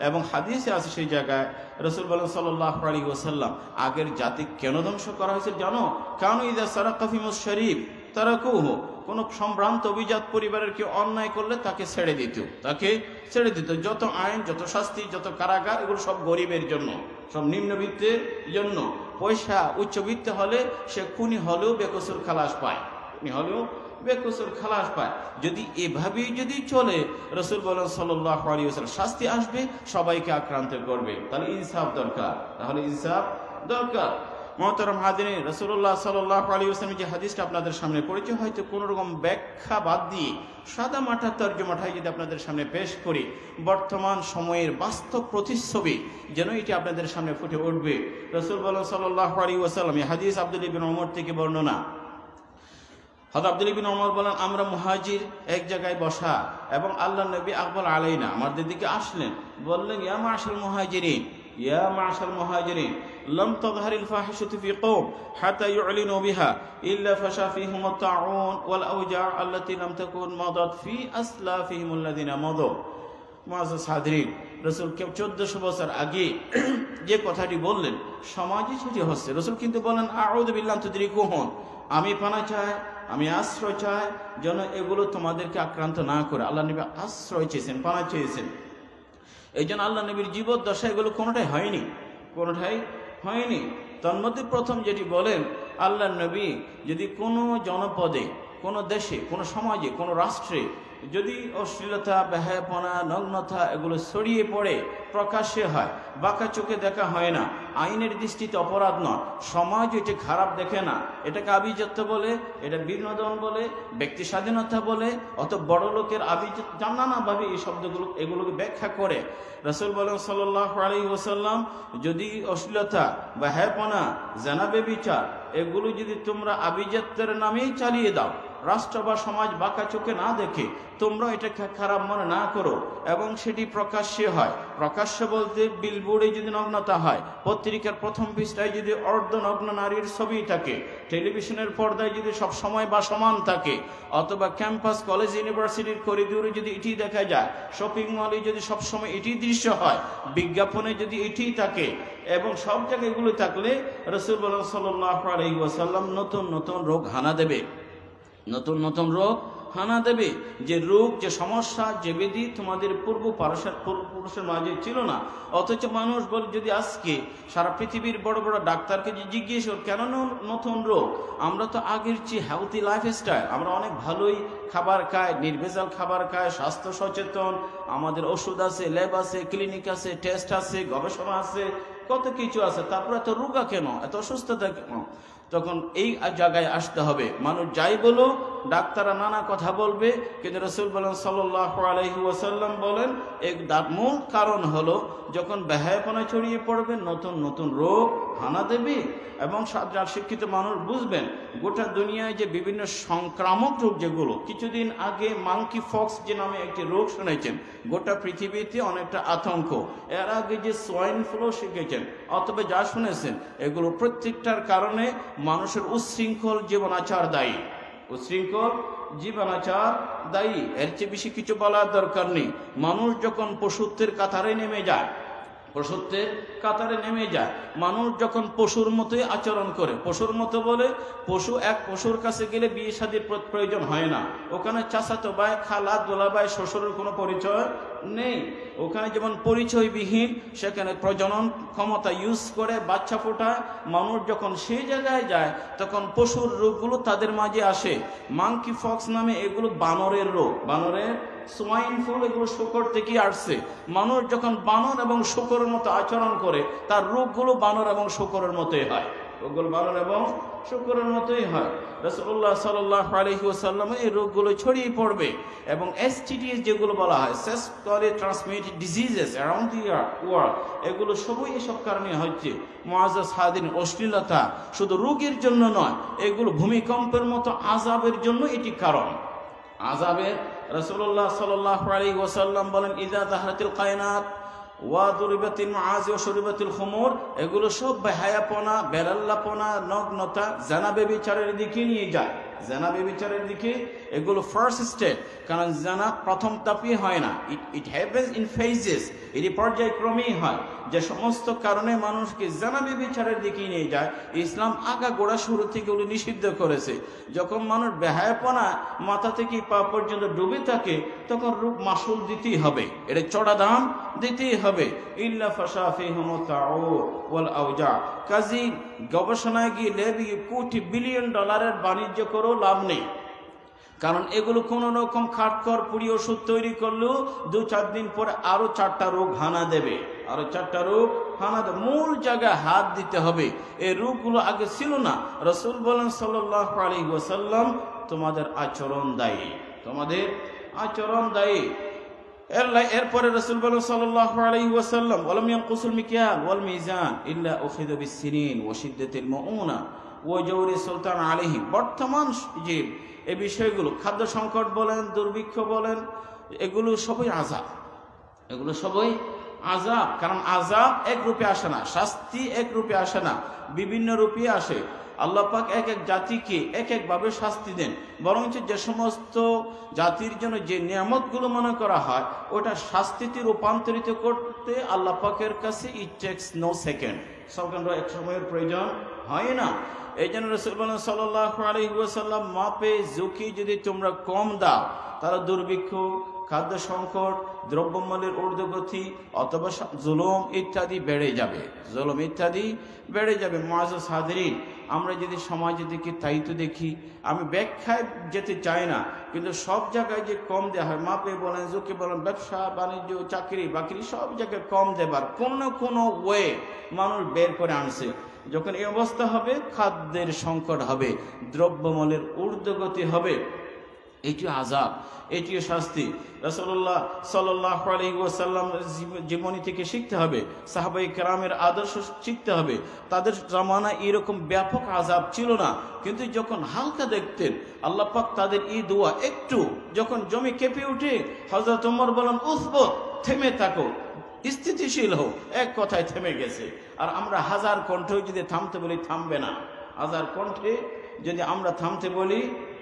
এবং হাদিসে আছে সেই জায়গায় রাসূল বলেন সাল্লাল্লাহু আলাইহি ওয়াসাল্লাম, আগের জাতি কেন ধ্বংস করা হয়েছে জানো? কানু ইযা সারাকা ফি মুশরিব তারাকুহু। কোন সম্ভ্রান্ত অভিজাত পরিবারের কেউ অন্যায় করলে তাকে ছেড়ে দিত। যত আইন, যত শাস্তি, যত কারাগার, এগুলো সব গরিবের জন্য, সব নিম্নবিত্তের জন্য। পয়সা উচ্চবিত্ত হলে সে খুনি হলেও বেকসুর খালাস পায়। যদি এভাবেই যদি চলে, রাসূল বলেন সাল্লাল্লাহু আলাইহি ওয়াসাল্লাম, শাস্তি আসবে, সবাইকে আক্রান্ত করবে। তাহলে ইনসাফ দরকার। মুহতারাম হাজিরিন, রাসূলুল্লাহ সাল্লাল্লাহু আলাইহি ওয়াসাল্লাম যে হাদিসটা আপনাদের সামনে পড়েছে, হয়তো কোনো রকম ব্যাখ্যা বাদ দিয়ে সাদা মাঠা তর্জমাটাই যদি আপনাদের সামনে পেশ করি, বর্তমান সময়ের বাস্তব প্রতিচ্ছবি যেন এটি আপনাদের সামনে ফুটে উঠবে। রাসূল বলেন সাল্লাল্লাহু আলাইহি ওয়াসাল্লাম, এই হাদিস আব্দুল্লাহ ইবনে ওমর থেকে বর্ণনা, হযরত আব্দুল্লাহ ইবনে ওমর বলেন, আমরা মুহাজির এক জায়গায় বসা এবং আল্লাহ নবী আকবল আলাইনা আমাদের দিকে আসলেন, বললেন, ইয়া মাশাল মুহাজিরিন, ইয়া মাশাল মুহাজিরিন, লাম তাযহারিল ফাহিশাতু ফি কওম হাত্তা ইউ'লিনু বিহা ইল্লা ফাশা ফীহিম আত-তাউন ওয়াল আওজা আল্লাতী লাম তাকুন মাদাত ফি আসলাফিহিম আল্লাযিনা মাদু। মুআজ্জাজ হাজিরিন, রাসূল 1400 বছর আগে যে কথাটি বললেন সমাজে সেটি হচ্ছে। রাসূল কিন্তু বলেন, আউযু বিল্লাহি আন তুদরিকুহুম, আমি পানা চাই, আমি আশ্রয় চাই যেন এগুলো তোমাদেরকে আক্রান্ত না করে। আল্লাহ নবী আশ্রয় চেয়েছেন, পানা চেয়েছেন। এই জন্য আল্লাহ নবীর জীবদ্দশা এগুলো কোনোটাই হয়নি, কোনোটাই হয়নি। তন্মধ্যে প্রথম যেটি বলেন, আল্লাহ নবী যদি কোনো জনপদে, কোনো দেশে, কোনো সমাজে, কোনো রাষ্ট্রে যদি অশ্লীলতা, বেহায়াপনা, নগ্নতা এগুলো ছড়িয়ে পড়ে, প্রকাশ্যে হয়, বাঁকা চোখে দেখা হয় না, আইনের দৃষ্টিতে অপরাধ নয়, সমাজ এটি খারাপ দেখে না, এটাকে আভিজাত্য বলে, এটা বিনোদন বলে, ব্যক্তি স্বাধীনতা বলে, অত বড় লোকের আভিজাত্য, নানাভাবে এই শব্দগুলো এগুলোকে ব্যাখ্যা করে। রাসূল বলেন সাল্লাল্লাহু আলাইহি ওয়াসাল্লাম, যদি অশ্লীলতা, বেহায়াপনা, জিনা, ব্যভিচার এগুলো যদি তোমরা আভিজাত্যের নামেই চালিয়ে দাও, রাষ্ট্র বা সমাজ বাঁকা চোখে না দেখে তোমরা এটাকে খারাপ মনে না করো এবং সেটি প্রকাশ্যে হয়, প্রকাশ্য বলতে বিলবোর্ডে যদি নগ্নতা হয়, পত্রিকার প্রথম পৃষ্ঠায় যদি অর্ধনগ্ন নারীর ছবি থাকে, টেলিভিশনের পর্দায় যদি সব সময় বা সমান থাকে, অথবা ক্যাম্পাস, কলেজ, ইউনিভার্সিটির করিডোরে যদি এটি দেখা যায়, শপিং মলে যদি সবসময় এটি দৃশ্য হয়, বিজ্ঞাপনে যদি এটি থাকে এবং সব জায়গায় এগুলো থাকলে রাসূল সাল্লাল্লাহু আলাইহি ওয়াসাল্লাম নতুন নতুন রোগ হানা দেবে, নতুন নতুন রোগ হানা দেবে। যে রোগ, যে সমস্যা, যে ব্যাধি তোমাদের পূর্বপুরুষের মাঝে ছিল না। অথচ মানুষ বলে, যদি আজকে সারা পৃথিবীর বড় বড় ডাক্তারকে যে জিজ্ঞেস কেন নতুন রোগ, আমরা তো আগের চেয়ে হেলথি লাইফস্টাইল, আমরা অনেক ভালোই খাবার খাই, নির্ভেজাল খাবার খাই, স্বাস্থ্য সচেতন, আমাদের ওষুধ আছে, ল্যাব আছে, ক্লিনিক আছে, টেস্ট আছে, গবেষণা আছে, কত কিছু আছে, তারপর এত রোগা কেন, এত অসুস্থতা কেন? তখন এই জায়গায় আসতে হবে। মানুষ যাই বলো, ডাক্তাররা নানা কথা বলবে, কিন্তু রাসূল বলেন সাল্লাল্লাহু আলাইহি ওয়াসাল্লাম বলেন, এর মূল কারণ হলো যখন বেহায়াপনা ছড়িয়ে পড়বে, নতুন নতুন রোগ হানা দেবে। এবং যার শিক্ষিত মানুষ বুঝবেন, গোটা দুনিয়ায় যে বিভিন্ন সংক্রামক রোগ, যেগুলো কিছুদিন আগে মাংকি ফক্স যে নামে একটি রোগ শুনেছেন, গোটা পৃথিবীতে অনেকটা আতঙ্ক। এর আগে যে সোয়াইন ফ্লু শিখেছেন অথবা যা শুনেছেন, এগুলো প্রত্যেকটার কারণে মানুষের উচ্ছৃঙ্খল জীবনাচার দায়ী, উচ্ছৃঙ্খল জীবনাচার দায়ী। এর চেয়ে বেশি কিছু বলার দরকার নেই। মানুষ যখন পশুত্বের কাতারে নেমে যায়, পশুত্বের কাতারে নেমে যায়, মানুষ যখন পশুর মতোই আচরণ করে, পশুর মতো বলে, পশুর কাছে গেলে বিয়ে শাদীর প্রয়োজন হয় না, ওখানে চাচাতো ভাই, খালা, দোলাভাই, শ্বশুরের কোনো পরিচয় নেই, ওখানে যেমন পরিচয়বিহীন, সেখানে প্রজনন ক্ষমতা ইউজ করে বাচ্চা ফোটায়। মানুষ যখন সেই জায়গায় যায়, তখন পশুর রোগগুলো তাদের মাঝে আসে। মাংকি ফক্স নামে এগুলো বানরের রোগ, বানরের সোয়াইন ফ্লু, এগুলো শূকর থেকে আসছে। মানুষ যখন বানর এবং শূকরের মতো আচরণ করে, তার রোগগুলো বানর এবং শূকরের মতোই হয়, রোগগুলো বানর এবং শূকরের মতোই হয়। রাসূলুল্লাহ সাল্লাল্লাহু আলাইহি ওয়াসাল্লাম এই রোগগুলো ছড়িয়ে পড়বে এবং এসটিডিএস যেগুলো বলা হয়, sexually transmitted diseases around the world, এগুলো সবই এসব কারণে হচ্ছে। মুআজ্জাজ হাদিন, অশ্লীলতা শুধু রোগের জন্য নয়, এগুলো ভূমিকম্পের মতো আযাবের জন্য এটি কারণ, আযাবের। রাসূলুল্লাহ সাল্লাল্লাহু আলাইহি ওয়াসাল্লাম বলেন, ইযা যাহরাতিল কায়নাত ওয়া দুরিবাতিল মাআজি ওয়া শুরিবাতিল খুমুর, এগুলো সব বেহায়াপনা, বেলাল্লাপনা, নগ্নতা, জিনা, ব্যভিচারের দিকে নিয়ে যায়, জিনা, ব্যভিচারের দিকে। এগুলো ফার্স্ট স্টেপ, কারণ জিনা প্রথম ধাপে হয় না, ইট হ্যাপেন্স ইন ফেজেস, এটি পর্যায়ক্রমেই হয়। যে সমস্ত কারণে মানুষকে জিনা, ব্যভিচারের দিকে নিয়ে যায়, ইসলাম আগাগোড়া শুরু থেকে ওগুলো নিষিদ্ধ করেছে। যখন মানুষ বেহায়াপনা মাথা থেকে পা পর্যন্ত ডুবে থাকে, তখন রূপ মাসুল দিতেই হবে, এটা চড়া দাম দিতেই হবে। ইল্লা ফাশা ফীহিম আত-তাউন ওয়াল আওজা, কাজী গবেষণায় গিয়ে ল্যাবে কোটি বিলিয়ন ডলারের বাণিজ্য করেও লাভ নেই, কারণ এগুলো কোনো রকম খাটকর পুড়ি ওষুধ তৈরি করলেও 2-4 দিন পরে আরো 4টা রোগ হানা দেবে, আরো 4টা রোগ হানা দেবে। মূল জায়গায় হাত দিতে হবে। এই রোগগুলো আগে ছিল না। রাসূল বলেন সাল্লাল্লাহু আলাইহি ওয়াসাল্লাম, তোমাদের আচরণ দায়ী, তোমাদের আচরণ দায়ী। এরপরে রাসূল বলেন সাল্লাল্লাহু আলাইহি ওয়াসাল্লাম, ওয়ালাম ইয়ানকুসুল মিকিয়াল ওয়াল মিজান ইল্লা উখিযা বিস-সিনিন ওয়া শিদ্দাতিল মাউনা। ও জৌরি সুলতান আলাইহিম, বর্তমান যে এই বিষয়গুলো, খাদ্য সংকট বলেন, দুর্ভিক্ষ বলেন, এগুলো সবই আযাব, এগুলো সবই আযাব। কারণ আযাব এক রূপে আসে না, শাস্তি এক রূপে আসে না, বিভিন্ন রূপে আসে। আল্লাহ পাক এক এক জাতিকে এক একভাবে শাস্তি দেন, বরঞ্চ যে সমস্ত জাতির জন্য যে নিয়ামতগুলো মনে করা হয় ওটা শাস্তিতে রূপান্তরিত করতে আল্লাহ পাকের কাছে ইট টেকস নো সেকেন্ড, এক সময়ের প্রয়োজন হয় না। এই জন্য রাসূলুল্লাহ সাল্লাল্লাহু আলাইহি ওয়াসাল্লাম মাপে ঝুঁকি যদি তোমরা কম দাও তাহলে দুর্ভিক্ষ, খাদ্য সংকট, দ্রব্যমূল্যের ঊর্ধ্বগতি অথবা জুলুম ইত্যাদি বেড়ে যাবে, জুলুম ইত্যাদি বেড়ে যাবে। মুআজ্জাজ হাজিরিন, আমরা যদি সমাজে দেখি তাই তো দেখি, আমি ব্যাখ্যায় যেতে চাই না, কিন্তু সব জায়গায় যে কম দেওয়া হয়, মাপে বলেন, ঝুঁকি বলেন, ব্যবসা বাণিজ্য, চাকরি বাকরি, সব জায়গায় কম দেবার কোনো ওয়ে মানুষ বের করে আনছে। যখন এই অবস্থা হবে, খাদ্যের সংকট হবে, দ্রব্যমূল্যের ঊর্ধ্বগতি হবে, এটি আযাব, এটিও শাস্তি। রাসূলুল্লাহ সাল্লাল্লাহু আলাইহি ওয়াসাল্লাম জীবনী থেকে শিখতে হবে, সাহাবায়ে কেরামের আদর্শ শিখতে হবে। তাদের জামানায় এরকম ব্যাপক আযাব ছিল না, কিন্তু যখন হালকা দেখতেন আল্লাহ পাক তাদের এই দোয়া একটু যখন জমি কেঁপে উঠে, হযরত ওমর বলেন উসবুত, থেমে থাকো, স্থিতিশীল হও, এক কথায় থেমে গেছে। আর আমরা হাজার কণ্ঠে যদি থামতে বলি থামবে না, হাজার কণ্ঠে যদি আমরা থামতে বলি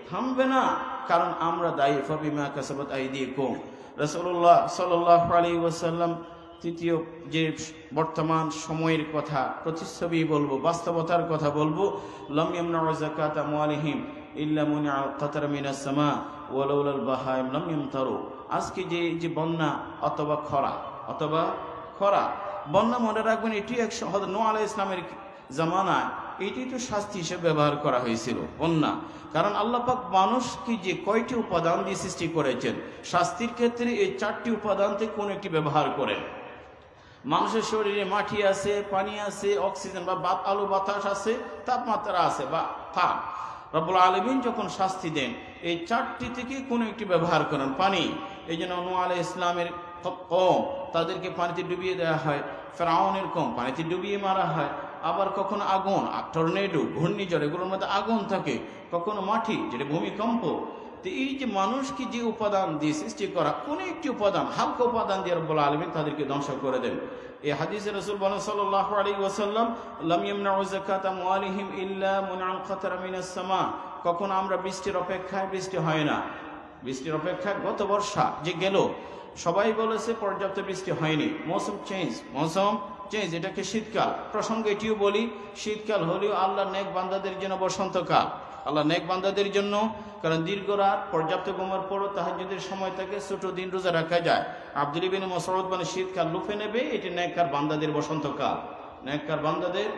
থামবে না, কারণ আমরা দায়ী ফাবিমা কাসাবাত আইদিকুম। রাসূলুল্লাহ সাল্লাল্লাহু আলাইহি ওয়াসাল্লাম তৃতীয় যে বর্তমান সময়ের কথা প্রতিচ্ছবি বলবো, বাস্তবতার কথা বলবো, লাম ইয়ামনাউ যাকাত আমওয়ালিহিম ইল্লা মুনিআল কাতর মিনাস সামা ওয়ালাউলাল বাহাইম লাম ইয়ামতারু। আজকে যে বন্যা অথবা খরা, বন্যা মনে রাখবেন এটি হযরত নূহ আলাইহিস সালামের জামানায় এটি তো শাস্তি হিসেবে ব্যবহার করা হয়েছিল, বন্যা। কারণ আল্লাহ পাক মানুষকে যে কয়টি উপাদান দিয়ে সৃষ্টি করেছেন, শাস্তির ক্ষেত্রে এই 4টি উপাদান থেকে কোন একটি ব্যবহার করেন। মানুষের শরীরে মাটি আছে, পানি আছে, অক্সিজেন বা আলো বাতাস আছে, তাপমাত্রা আছে বা তাপ। রব্বুল আলামিন যখন শাস্তি দেন এই 4টি থেকে কোন একটি ব্যবহার করেন। পানি, এই জন্য নূহ আলাইহিস সালামের কওম তাদেরকে পানিতে ডুবিয়ে দেওয়া হয়, ফেরাউনের কওম পানিতে ডুবিয়ে মারা হয়। আবার কখনো আগুন, টর্নেডো, ঘূর্ণিঝড়, এগুলোর মধ্যে আগুন থাকে, কখনো মাটি যেটা ভূমিকম্প। তো এই যে মানুষকে যে উপাদান দিয়ে সৃষ্টি করা, কোন একটি উপাদান, হালকা উপাদান দিয়ে রব্বুল আলামিন তাদেরকে ধ্বংস করে দেন। এই হাদিসে রাসূল বলেন সাল্লাল্লাহু আলাইহি ওয়াসাল্লাম, লাম ইয়ামনাউ যাকাত আমওয়ালিহিম ইল্লা মুনআল কাতর মিনাস সামা। কখন আমরা বৃষ্টির অপেক্ষায়, বৃষ্টি হয় না, বৃষ্টির অপেক্ষায়। গত বর্ষা যে গেল সবাই বলেছে পর্যাপ্ত বৃষ্টি হয়নি, মৌসুম চেঞ্জ, এটাকে শীতকাল। প্রসঙ্গে এটিও বলি, শীতকাল হলেও আল্লাহর নেক বান্দাদের জন্য বসন্তকাল, আল্লাহ নেক বান্দাদের জন্য। কারণ দীর্ঘ রাত, পর্যাপ্ত ঘুমের পরও তাহাজ্জুদের সময় থাকে, ছোট দিন রোজা রাখা যায়। আব্দুল ইবনে মাসউদ বলেন শীতকাল লুফে নেবে, এটি নেককার বান্দাদের বসন্তকাল, নেককার বান্দাদের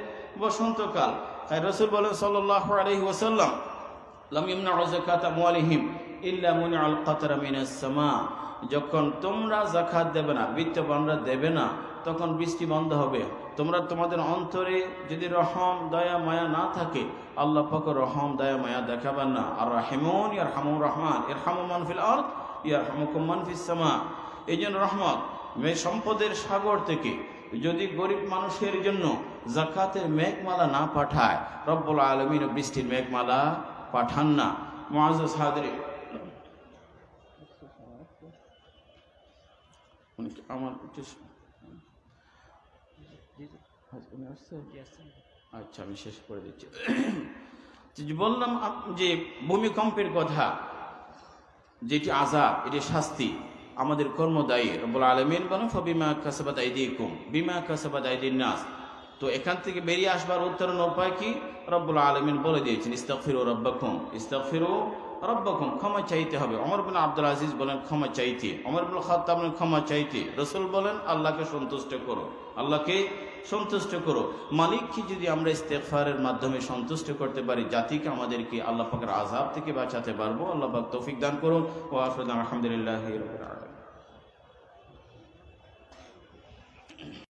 বসন্তকাল। তাই রাসূল বলেন সাল্লাল্লাহু আলাইহি ওয়াসাল্লাম, লাম ইয়ামনাউ যাকাত আমওয়ালিহিম ইল্লা মুনিআল কাতর মিনাস সামা। যখন তোমরা যাকাত দেবে না, বিত্তবানরা দেবে না, তখন বৃষ্টি বন্ধ হবে। তোমাদের অন্তরে যদি রহম দয়া মায়া না থাকে, আল্লাহ পাক রহম দয়া মায়া দেখাবেন না। আর রাহিমুন ইয়ারহামুর রহমান, ইরহামু মান ফিল আরদ ইয়ারহামুকুম মান ফিস সামা। এই জন্য রহমত, সম্পদের সাগর থেকে যদি গরিব মানুষের জন্য যাকাতের মেঘমালা না পাঠায়, রব্বুল আলামিন বৃষ্টির মেঘমালা পাঠান না। মুআজ্জাজ হাজিরিন, আমার আচ্ছা আমি শেষ করে দিচ্ছি। বললাম যে ভূমিকম্পের কথা, যেটি আযাব, এটি শাস্তি, আমাদের কর্মদায়ী। রব্বুল আলামিন বলেন ফাবিমা কাসাবাত আইদিকুম বিমা কাসাবাত আইদিন নাস। তো এখান থেকে বেরিয়ে আসবার উত্তরণ উপায় কি? রব্বুল আলামিন বলে দিয়েছেন ইস্তাগফিরু রাব্বাকুম, ইস্তাগফিরু রাব্বাকুম, ক্ষমা চাইতে হবে। ওমর বিন আব্দুল আজিজ বলেন ক্ষমা চাইতে, ওমর বিন খাত্তাব বলেন ক্ষমা চাইতে। রাসূল বলেন আল্লাহকে সন্তুষ্ট করো, আল্লাহকে সন্তুষ্ট করো। মালিককে যদি আমরা ইস্তেগফারের মাধ্যমে সন্তুষ্ট করতে পারি, জাতিকে আমাদেরকে আল্লাহ পাকের আযাব থেকে বাঁচাতে পারবো। আল্লাহ পাক তৌফিক দান করুন। ওয়া আখিরু দাওয়ানা আলহামদুলিল্লাহি রাব্বিল আলামিন।